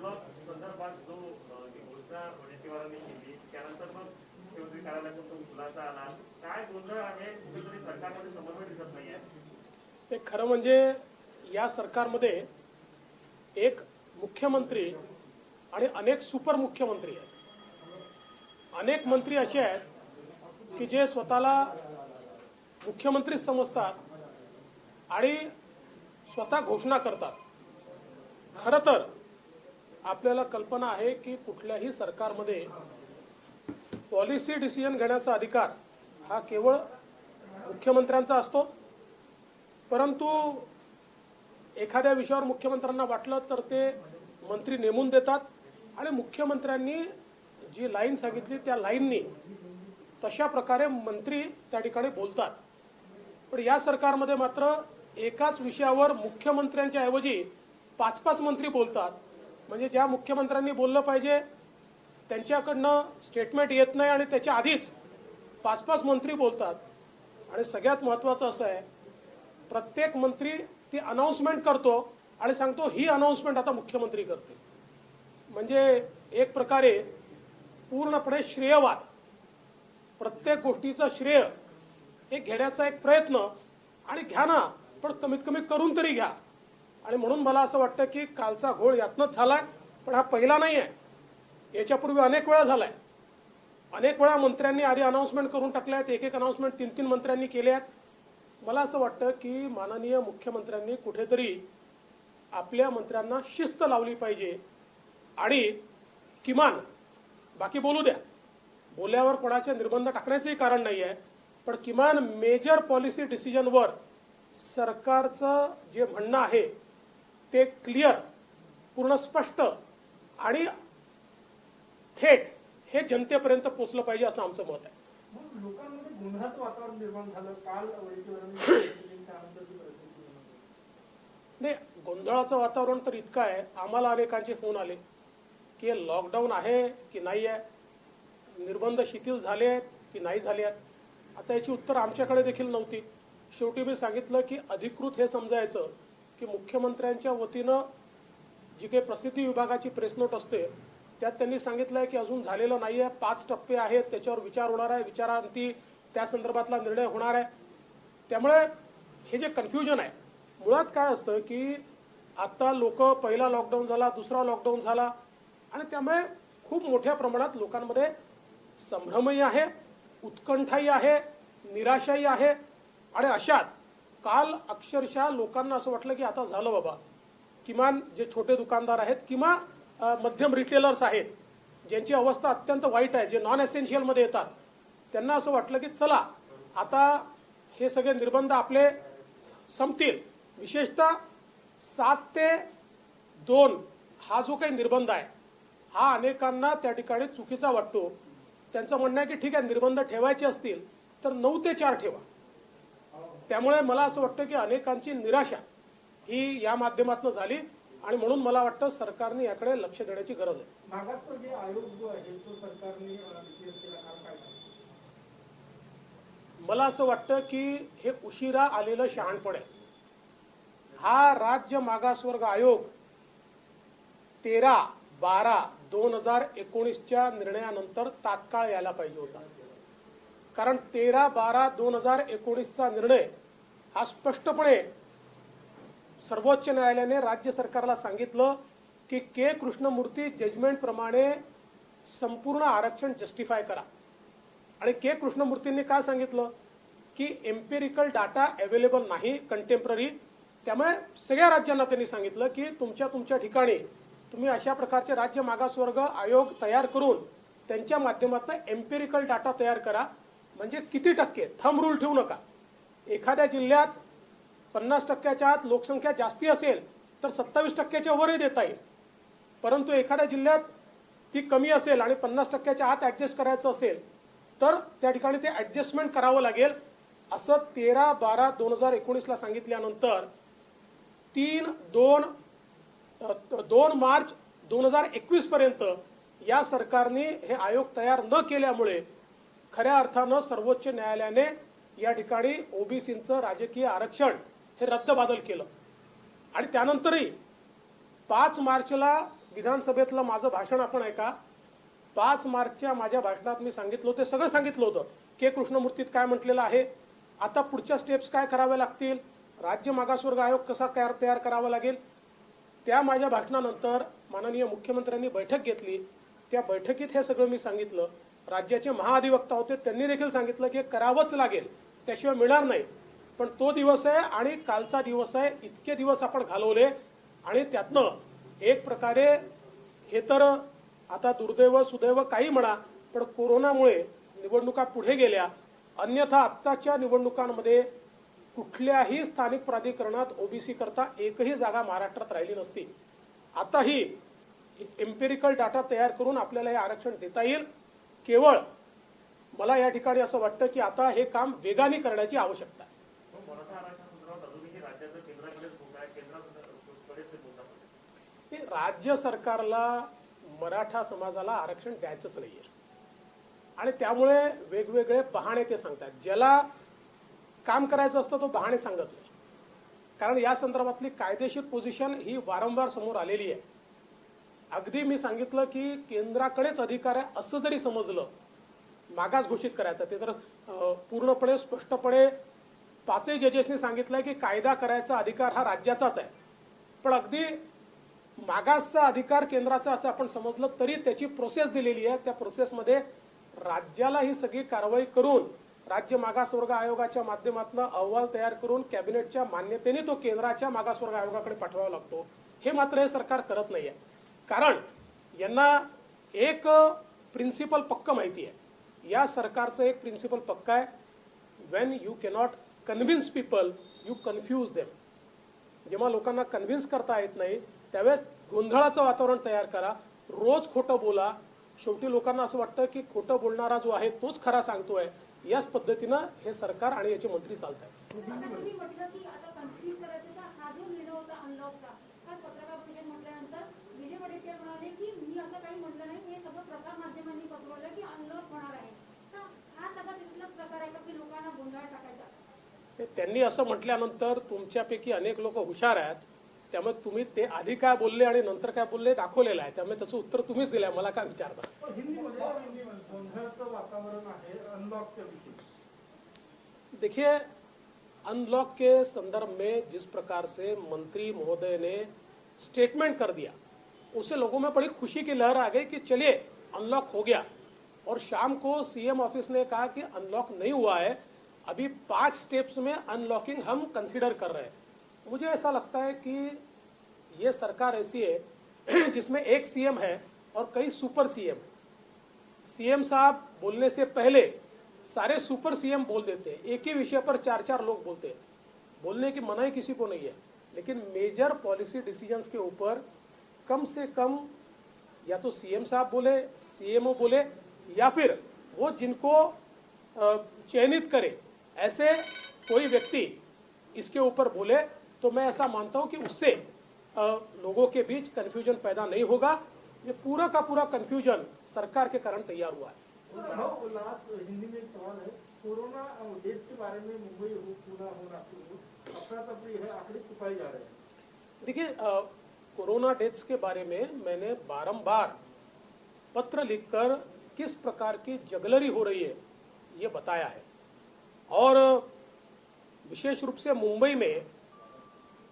संदर्भात जो घोषणा वडेट्टीवारांनी केली त्यानंतर मग मुख्यमंत्री कार्यालयातून तो खुलासा आला, काय गोंधळ आहे, कुठेतरी सरकारमध्ये समन्वय दिसत नाहीये? ते खरं म्हणजे या सरकारमध्ये एक मुख्यमंत्री आणि अनेक सुपर मुख्यमंत्री आहेत। अनेक मंत्री असे आहेत की जे स्वतःला मुख्यमंत्री समजतात आणि स्वतः घोषणा करतात। खरं तर आपल्याला कल्पना आहे की कुठल्याही सरकारमध्ये पॉलिसी डिसिजन घेण्याचा अधिकार हा केवळ मुख्यमंत्र्यांचा असतो, परंतु एखाद्या विषयावर मुख्यमंत्र्यांना वाटलं तर ते मंत्री नेमून देतात आणि मुख्यमंत्र्यांनी जी लाईन सांगितली त्या लाईननी तशा प्रकारे मंत्री त्या ठिकाणी बोलतात। पण या सरकारमध्ये मात्र एकाच विषयावर मुख्यमंत्र्यांच्या ऐवजी 5-5 मंत्री बोलतात। म्हणजे ज्या मुख्यमंत्र्यांनी बोललं पाहिजे त्यांच्याकडनं स्टेटमेंट येत नाही आणि त्याच्या आधीच 5-5 मंत्री बोलतात। आणि सगळ्यात महत्त्वाचं असं आहे, प्रत्येक मंत्री ती अनाउन्समेंट करतो आणि सांगतो ही अनाउन्समेंट आता मुख्यमंत्री करते। म्हणजे एक प्रकारे पूर्णपणे श्रेयवाद, प्रत्येक गोष्टीचं श्रेय हे घेण्याचा एक प्रयत्न, आणि घ्या ना पण कमीत कमी करून तरी घ्या। आणि म्हणून मला असं वाटतं की कालचा घोळ यातनंच झालाय, पण हा पहिला नाही आहे, याच्यापूर्वी अनेक वेळा झालाय। अनेक वेळा मंत्र्यांनी आधी अनाउन्समेंट करून टाकल्या आहेत, एक अनाउन्समेंट 3-3 मंत्र्यांनी केल्या आहेत। मला असं वाटतं की माननीय मुख्यमंत्र्यांनी कुठेतरी आपल्या मंत्र्यांना शिस्त लावली पाहिजे आणि किमान बाकी बोलू द्या, बोलल्यावर कोणाचे निर्बंध टाकण्याचंही कारण नाही आहे, पण किमान मेजर पॉलिसी डिसिजनवर सरकारचं जे म्हणणं आहे ते क्लिअर, पूर्ण स्पष्ट आणि थेट हे जनतेपर्यंत पोहोचलं पाहिजे असं आमचं मत आहे। लोकांमध्ये गोंधळाचं वातावरण निर्माण झालं काल वडेट्टीवारांनी नाही, गोंधळाचं वातावरण तर इतकं आहे, आम्हाला अनेकांचे फोन आले की लॉकडाऊन आहे की नाही आहे, निर्बंध शिथिल झाले आहेत की नाही झाले आहेत। आता याची उत्तर आमच्याकडे देखील नव्हती। शेवटी मी सांगितलं की अधिकृत हे समजायचं की मुख्यमंत्र्यांच्या वतीनं जी काही प्रसिद्धी विभागाची प्रेस नोट असते त्यात त्यांनी सांगितलं आहे की अजून झालेलं नाही आहे, 5 टप्पे आहेत, त्याच्यावर विचार होणार आहे, विचारांती त्या संदर्भातला निर्णय होणार आहे। त्यामुळे हे जे कन्फ्युजन आहे, मुळात काय असतं की आता लोक पहिला लॉकडाऊन झाला, दुसरा लॉकडाऊन झाला आणि त्यामुळे खूप मोठ्या प्रमाणात लोकांमध्ये संभ्रमही आहे, उत्कंठाही आहे, निराशाही आहे। आणि अशात काल अक्षरशः लोकांना असं वाटलं की आता झालं बाबा, किमान जे छोटे दुकानदार आहेत किंवा मध्यम रिटेलर्स आहेत ज्यांची अवस्था अत्यंत वाईट आहे, जे नॉन एसेन्शियलमध्ये येतात, त्यांना असं वाटलं की चला आता हे सगळे निर्बंध आपले संपतील। विशेषतः 7 ते 2 हा जो काही निर्बंध आहे हा अनेकांना त्या ठिकाणी चुकीचा वाटतो। त्यांचं म्हणणं आहे की ठीक आहे, निर्बंध ठेवायचे असतील तर 9 ते 4 ठेवा। त्यामुळे मला असं वाटतं की अनेकांची निराशा ही या माध्यमातून झाली आणि म्हणून मला वाटतं सरकारने याकडे लक्ष देण्याची गरज आहे। मागासवर्गीय आयोग जो आहे तो सरकारने काय, मला असं वाटतं की हे उशिरा आलेलं शहाणपण आहे। हा राज्य मागासवर्ग आयोग 13/12/2019च्या निर्णयानंतर तात्काळ यायला पाहिजे होता, कारण 13/12/2019चा निर्णय हा स्पष्टपणे सर्वोच्च न्यायालयाने राज्य सरकारला सांगितलं की के कृष्णमूर्ती जजमेंट प्रमाणे संपूर्ण आरक्षण जस्टिफाय करा। आणि के कृष्णमूर्तींनी काय सांगितलं की एम्पिरिकल डाटा अवेलेबल नाही कंटेम्पररी, त्यामुळे सगळ्या राज्यांना त्यांनी सांगितलं की तुमच्या ठिकाणी तुम्ही अशा प्रकारचे राज्य मागासवर्ग आयोग तयार करून त्यांच्या माध्यमातून एम्पिरिकल डाटा तयार करा। म्हणजे किती टक्के, थंब रूल ठेवू नका। एखाद्या जिल्ह्यात 50%च्या आत लोकसंख्या जास्ती असेल तर 27%च्या वरही देता येईल, परंतु एखाद्या जिल्ह्यात ती कमी असेल आणि 50%च्या आत ॲडजस्ट करायचं असेल तर त्या ठिकाणी ते ॲडजस्टमेंट करावं लागेल, असं 13/12/2019ला सांगितल्यानंतर 2 मार्च 2021 पर्यंत या सरकारने हे आयोग तयार न केल्यामुळे खऱ्या अर्थानं सर्वोच्च न्यायालयाने या ठिकाणी ओबीसींचं राजकीय आरक्षण हे रद्दबादल केलं। आणि त्यानंतरही 5 मार्चला विधानसभेतलं माझं भाषण आपण ऐका. 5 मार्चच्या माझ्या भाषणात मी सांगितलं होतं, सगळं सांगितलं होतं के कृष्णमूर्तीत काय म्हटलेलं आहे, आता पुढच्या स्टेप्स काय कराव्या लागतील, राज्य मागासवर्ग आयोग कसा तयार करावा लागेल. त्या माझ्या भाषणानंतर माननीय मुख्यमंत्र्यांनी बैठक घेतली. त्या बैठकीत हे सगळं मी सांगितलं. राज्याचे महाअधिवक्ता होते, त्यांनी देखील सांगितलं की करावंच लागेल, त्याशिवाय मिळणार नाही. पण तो दिवस आहे आणि कालचा दिवस आहे, इतके दिवस आपण घालवले आणि त्यातनं एक प्रकारे हे तर आता दुर्दैव सुदैव काही म्हणा, पण कोरोनामुळे निवडणुका पुढे गेल्या. अन्यथा आत्ताच्या निवडणुकांमध्ये कुठल्याही स्थानिक प्राधिकरणात ओबीसी करता एकही जागा महाराष्ट्रात राहिली नसती. आताही एम्पिरिकल डाटा तयार करून आपल्याला हे आरक्षण देता येईल. केवळ मला या ठिकाणी असं वाटतं की आता हे काम वेगाने करण्याची आवश्यकता आहे. मराठा आरक्षणासंदर्भात अजूनही राज्याचं केंद्राकडेच भूमिका आहे, केंद्राकडेच भूमिका आहे. हे राज्य सरकारला मराठा समाजाला आरक्षण द्यायचंच नाहीये आणि त्यामुळे वेगवेगळे बहाणे ते सांगतात. ज्याला काम करायचं असतं तो बहाणे सांगत नाही, कारण या संदर्भातली कायदेशीर पोझिशन ही वारंवार समोर आलेली आहे. अगदी मी सांगितलं की केंद्राकडेच अधिकार आहे असं जरी समजलं, मागास घोषित करायचं ते तर पूर्णपणे स्पष्टपणे 5 जजेसनी सांगितलंय की कायदा करायचा अधिकार हा राज्याचाच आहे. पण अगदी मागासचा अधिकार केंद्राचा असं आपण समजलं तरी त्याची प्रोसेस दिलेली आहे. त्या प्रोसेसमध्ये राज्याला ही सगळी कारवाई करून राज्य मागासवर्ग आयोगाच्या माध्यमातून अहवाल तयार करून कॅबिनेटच्या मान्यतेने तो केंद्राच्या मागासवर्ग आयोगाकडे पाठवावा लागतो. हे मात्र हे सरकार करत नाहीये, कारण यांना एक प्रिन्सिपल पक्क माहिती आहे. या सरकारचं एक प्रिन्सिपल पक्का आहे, Wien you cannot convince people you confuse them. जेव्हा लोकांना कन्व्हिन्स करता येत नाही त्यावेळेस गोंधळाचं वातावरण तयार करा, रोज खोटं बोला. शेवटी लोकांना असं वाटतं की खोटं बोलणारा जो आहे तोच खरा सांगतोय. याच पद्धतीनं हे सरकार आणि याचे मंत्री चालत आहेत. आता तुम्ही म्हटलं की आता कन्फ्युज करायचा हा जो निर्णय होता अनलॉकचा, काल पत्रकार परिषद म्हटल्यानंतर विजय वडेट्टीवार म्हणाले की मी असं काही म्हटलं नाही, हे सगळं प्रसार माध्यमांनी पसरवलं की अनलॉक होणार आहे. तर हा सगळा तिथलाच प्रकार आहे का की लोकांना गोंधळ टाकायचा? त्यांनी असं म्हटल्यानंतर तुमच्यापैकी अनेक लोक हुशार आहेत, त्यामुळे तुम्ही ते आधी काय बोलले आणि नंतर काय बोलले दाखवलेलं आहे. त्यामुळे त्याचं उत्तर तुम्हीच दिलंय, मला काय विचारता. हिंदीमध्ये गोंधळाचं वातावरण आहे अनलॉकच्या विषयी. देखिए, अनलॉक के संदर्भ में जिस प्रकार से मंत्री महोदय ने स्टेटमेंट कर दिया, उससे लोगों में बड़ी खुशी की लहर आ गई कि चलिए अनलॉक हो गया. और शाम को सीएम ऑफिस ने कहा कि अनलॉक नहीं हुआ है, अभी 5 स्टेप्स में अनलॉकिंग हम कंसीडर कर रहे हैं. मुझे ऐसा लगता है कि ये सरकार ऐसी है जिसमें एक सीएम है और कई सुपर सीएम है. सीएम साहब बोलने से पहले सारे सुपर सीएम बोल देते हैं, एक ही विषय पर 4-4 लोग बोलते हैं. बोलने की मनाही किसी को नहीं है, लेकिन मेजर पॉलिसी डिसीजंस के ऊपर कम से कम या तो सीएम साहब बोले, सीएमओ बोले, या फिर वो जिनको चयनित करे ऐसे कोई व्यक्ति इसके ऊपर बोले, तो मैं ऐसा मानता हूं कि उससे लोगों के बीच कंफ्यूजन पैदा नहीं होगा. ये पूरा का पूरा कंफ्यूजन सरकार के कारण तैयार हुआ है. लास्ट हिंदी में एक सवाल है, कोरोना डेट के बारे में मुंबई हो पूना हो नागपुर अफरा तफरी है, आंकड़े छुपाए जा रहे हैं. देखिए, कोरोना डेथ्स के बारे में मैंने बारंबार पत्र लिखकर किस प्रकार की जगलरी हो रही है ये बताया है. और विशेष रूप से मुंबई में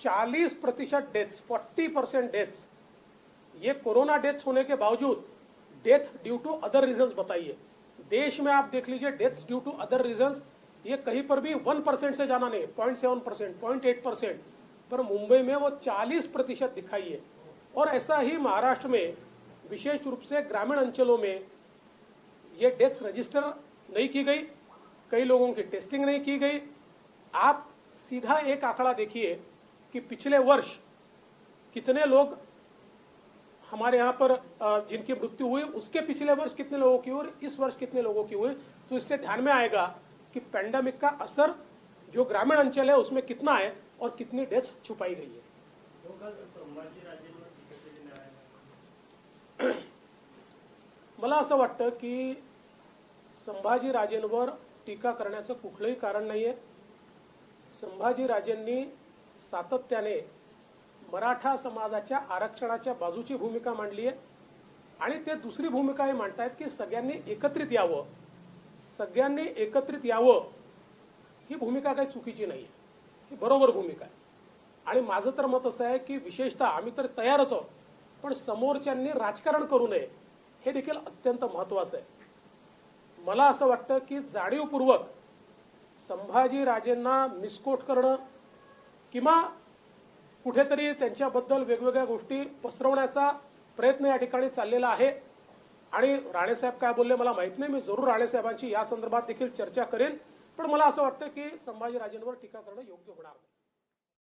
40% डेथ्स, 40% डेथ्स, ये कोरोना डेथ्स होने के बावजूद death due to other reasons बताइए. देश में आप देख लीजिए deaths due to other reasons ये कहीं पर भी 1% से जाना नहीं, 0.7%, 0.8%, पर मुंबई में वो 40% दिखाई है. और ऐसा ही महाराष्ट्र में विशेष रूप से ग्रामीण अंचलों में ये डेथ्स रजिस्टर नहीं की गई, कई लोगों की टेस्टिंग नहीं की गई. आप सीधा एक आंकड़ा देखिए कि पिछले वर्ष कितने लोग हमारे यहाँ पर जिनकी मृत्यु हुई, उसके पिछले वर्ष कितने लोगों की हुई और इस वर्ष कितने लोगों की हुई. तो इससे ध्यान में आएगा कि पैंडेमिक का असर जो ग्रामीण अंचल है उसमें कितना है और कितनी डेथ छुपाई गई है. मला असं वाटतं की संभाजीराजेंवर टीका करण्याचं कुठलंही कारण नाहीये. संभाजीराजेंनी सातत्याने मराठा समाजाच्या आरक्षणाच्या बाजूची भूमिका मांडली आहे आणि ते दुसरी भूमिका हे मांडतायत की सगळ्यांनी एकत्रित यावं, सगळ्यांनी एकत्रित यावं. ही भूमिका काही चुकीची नाही आहे, ही बरोबर भूमिका आहे. आणि माझं तर मत असं आहे की विशेषतः आम्ही तर तयारच आहोत, पण समोरच्यांनी राजकारण करू नये हे देखील अत्यंत महत्त्वाचं आहे. मला असं वाटतं की जाणीवपूर्वक संभाजीराजेंना मिसकोट करणं किंवा कुठेतरी त्यांच्याबद्दल वेगवेगळ्या गोष्टी पसरवण्याचा प्रयत्न या ठिकाणी चाललेला आहे. आणि राणेसाहेब काय बोलले मला माहित नाही, मी जरूर राणेसाहेबांची या संदर्भात देखील चर्चा करेन. पण मला असं वाटतं की संभाजीराजेंवर टीका करणं योग्य होणार नाही.